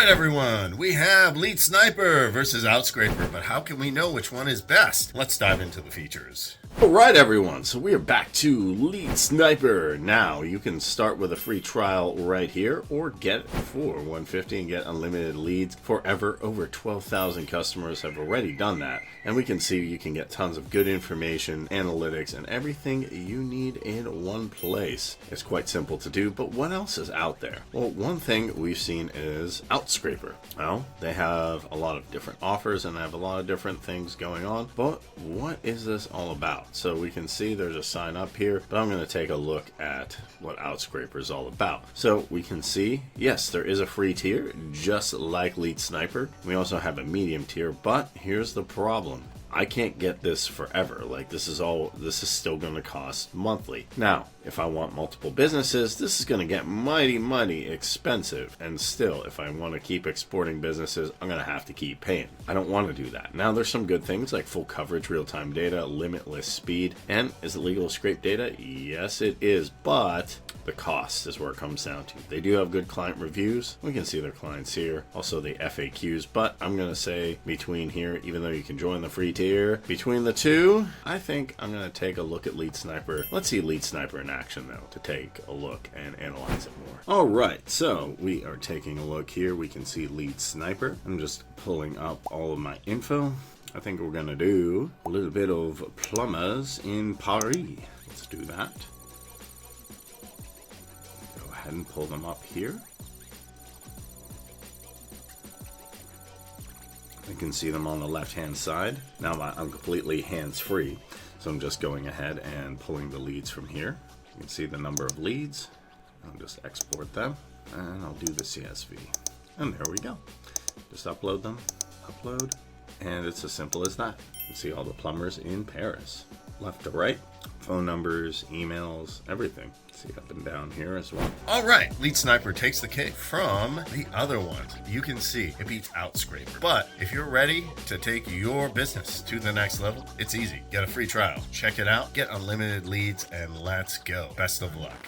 right, everyone, we have Lead Sniper versus Outscraper, but how can we know which one is best? Let's dive into the features. Alright everyone, so we are back to Lead Sniper. Now, you can start with a free trial right here, or get it for $150 and get unlimited leads forever. Over 12,000 customers have already done that. And we can see you can get tons of good information, analytics, and everything you need in one place. It's quite simple to do, but what else is out there? Well, one thing we've seen is Outscraper. Well, they have a lot of different offers and they have a lot of different things going on, but what is this all about? So we can see there's a sign up here, but I'm going to take a look at what Outscraper is all about. So we can see, yes, there is a free tier, just like Lead Sniper. We also have a medium tier, but here's the problem. I can't get this forever. Like, this is still going to cost monthly. Now, if I want multiple businesses, this is going to get mighty expensive. And still, if I want to keep exporting businesses, I'm going to have to keep paying. I don't want to do that. Now, there's some good things like full coverage, real-time data, limitless speed. And is it legal to scrape data? Yes, it is. But the cost is where it comes down to. They do have good client reviews. We can see their clients here. Also the FAQs. But I'm going to say between here, even though you can join the free tier, between the two, I think I'm going to take a look at Lead Sniper. Let's see Lead Sniper in action, though, to take a look and analyze it more. All right, so we are taking a look here. We can see Lead Sniper. I'm just pulling up all of my info. I think we're going to do a little bit of plumbers in Paris. Let's do that. Go ahead and pull them up here. You can see them on the left-hand side. Now I'm completely hands-free, so I'm just going ahead and pulling the leads from here. You can see the number of leads. I'll just export them, and I'll do the CSV. And there we go. Just upload them, upload, and it's as simple as that. You can see all the plumbers in Paris. Left to right, phone numbers, emails, everything. See up and down here as well. All right, Lead Sniper takes the cake from the other ones. You can see it beats Outscraper. But if you're ready to take your business to the next level, it's easy. Get a free trial. Check it out, get unlimited leads, and let's go. Best of luck.